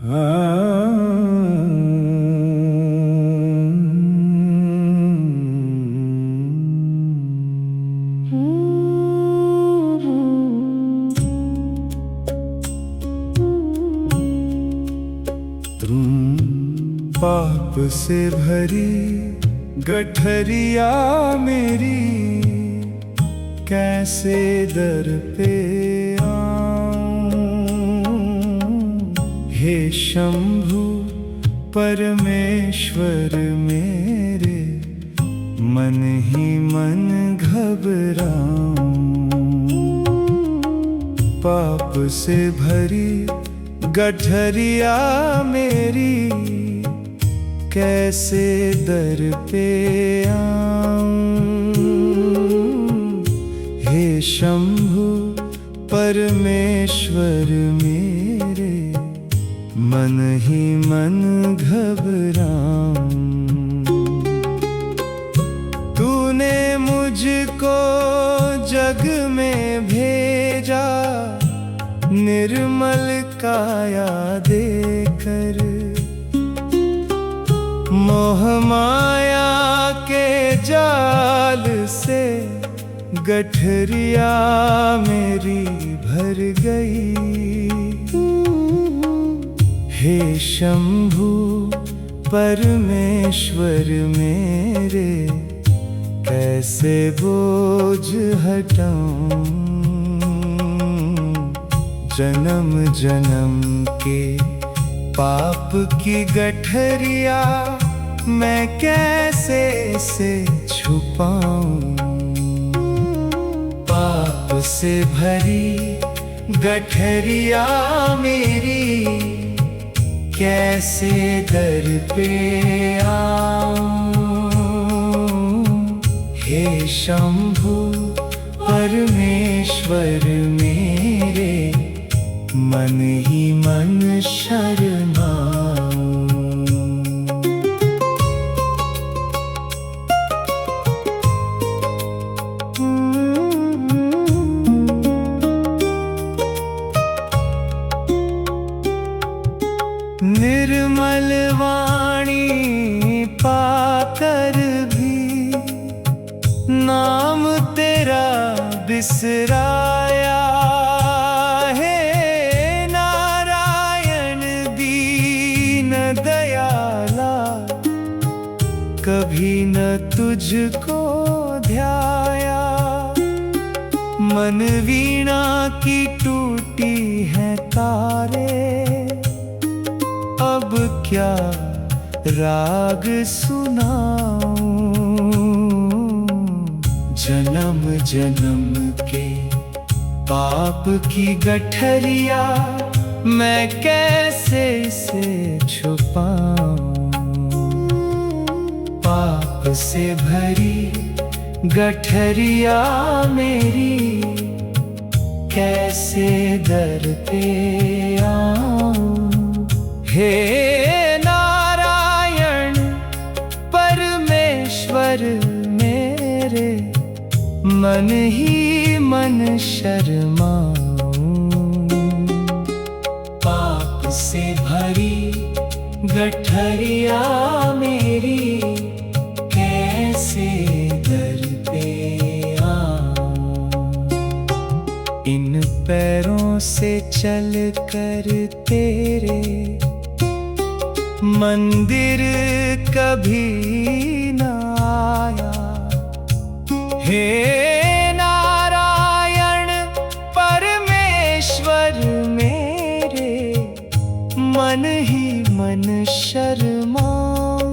तुम पाप से भरी गठरिया मेरी, कैसे दर पे आऊं। हे शंभु परमेश्वर मेरे, मन ही मन घबराऊं। पाप से भरी गठरिया मेरी, कैसे दर पे आऊं। हे शंभु परमेश्वर मेरे, मन ही मन घबराऊं। तूने मुझको जग में भेजा, निर्मल काया देकर। मोह माया के जाल से गठरिया मेरी भर गई। हे शंभु परमेश्वर मेरे, कैसे बोझ हटाऊं। जन्म जन्म के पाप की गठरिया, मैं कैसे से छुपाऊं। पाप से भरी गठरिया मेरी, कैसे दर पे आऊं। हे शंभु परमेश्वर मेरे, मन ही मन शरमाऊं। निर्मल वाणी पाकर भी, नाम तेरा बिसराया। हे नारायण दीन दयाला, कभी न तुझको ध्याया। मन वीणा की टूटी है तारे, अब क्या राग सुनाऊं। जन्म जन्म के पाप की गठरिया, मैं कैसे से छुपाऊं। पाप से भरी गठरिया मेरी, कैसे दर पे आऊं। हे नारायण परमेश्वर मेरे, मन ही मन शरमाऊं। पाप से भरी गठरिया मेरी, कैसे दर पे आऊं। इन पैरों से चल कर तेरे मंदिर कभी न आया। हे नारायण परमेश्वर मेरे, मन ही मन शरमाऊं।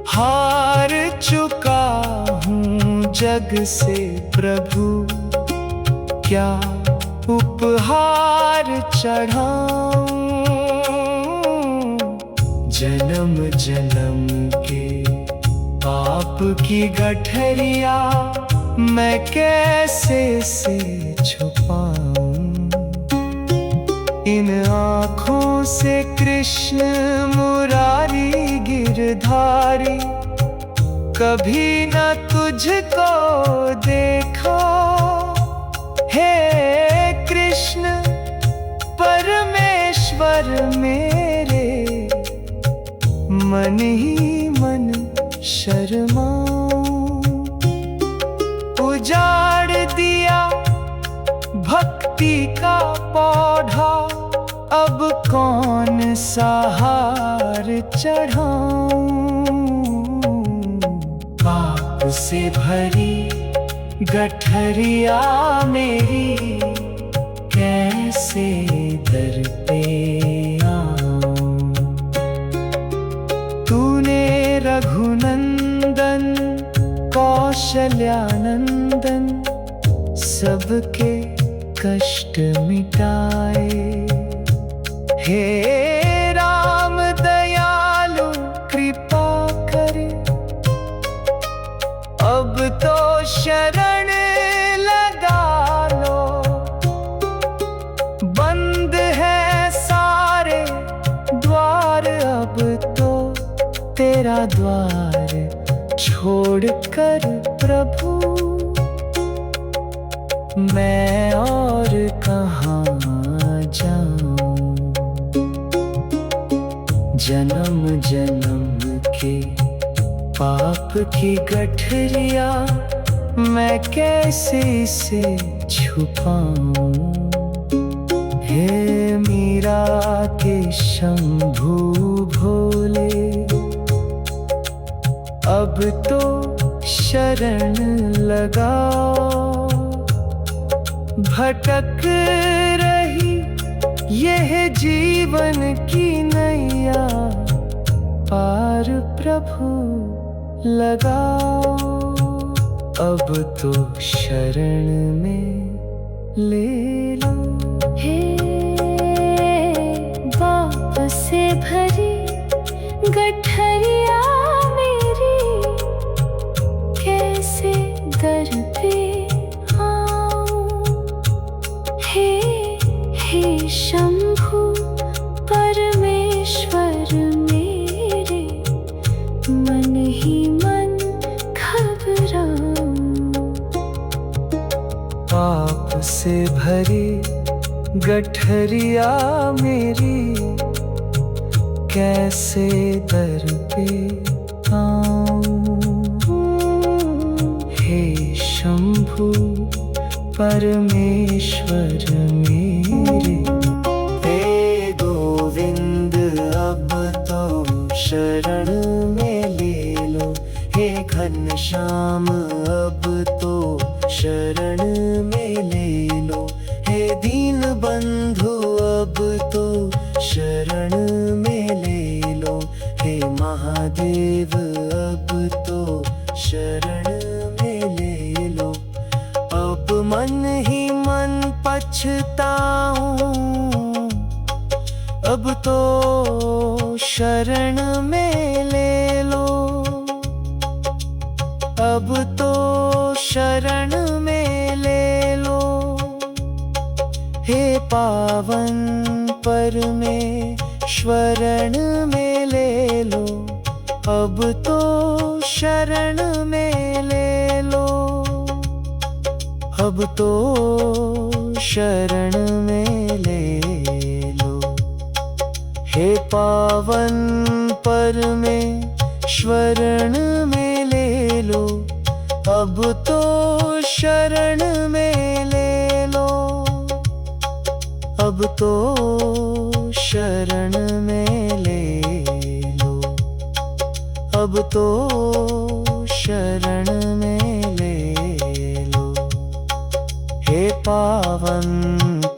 हार चुका हूँ जग से प्रभु, क्या उपहार चढ़ाऊं। जन्म जन्म के पाप की गठरिया, मैं कैसे से छुपाऊं। इन आँखों से कृष्ण मुरारी गिरधारी, कभी न तुझको देखा। हे कृष्ण परमेश्वर पर मेरे मन ही मन शर्माऊं। उजाड़ दिया भक्ति का पौधा, अब कौन सा हार चढ़ाऊं। पाप से भरी गठरिया मेरी, कैसे दर पे आऊं। तूने रघुनंदन कौशल्यानंदन सबके कष्ट मिटाए। हे राम दयालु कृपा करे, अब तो शरण लगा लो। बंद है सारे द्वार, अब तो तेरा द्वार छोड़कर प्रभु मैं और कहाँ जाऊं। जन्म जन्म के पाप की गठरिया, मैं कैसे इसे छुपाऊं। हे मीरा के शंभू भोले, अब तो शरण लगाओ। भटक रही यह जीवन की नैया, पार प्रभु लगाओ। अब तो शरण में ले लो। हे पाप से भरी गठरिया मेरी, कैसे दर पे आऊं। हे शंभु परमेश्वर मेरे, मन ही मन घबराऊं। पाप से भरी गठरिया मेरी, कैसे दर पे आऊं। हे शंभु परमेश्वर मेरे, हे गोविंद अब तो शरण में ले लो। हे घनश्याम अब तो शरण में ले लो। हे दीन बंधु अब तो शरण में ले लो। हे महादेव अब तो शरण में ले लो। अब मन ही मन पछताऊं, अब तो शरण में ले लो। अब तो शरण में ले लो। हे पावन परमेश्वरण में ले लो। अब तो शरण में ले लो। अब तो शरण में ले लो। हे पावन परमेश्वरण में ले लो। अब तो शरण में ले लो। अब तो शरण में ले लो। अब तो शरण में ले लो। हे पावन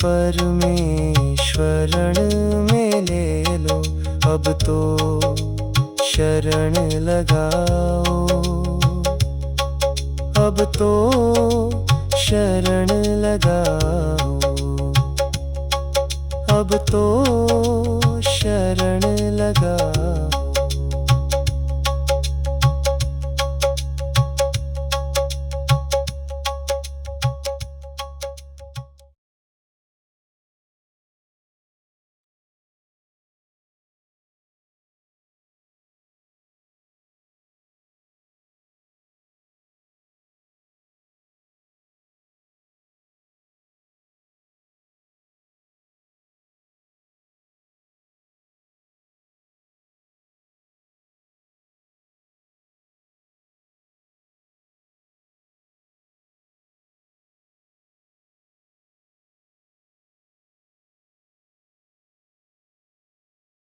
परमेश्वरण में ले लो। अब तो शरण लगाओ। अब तो शरण लगाओ। अब तो शरण लगाओ।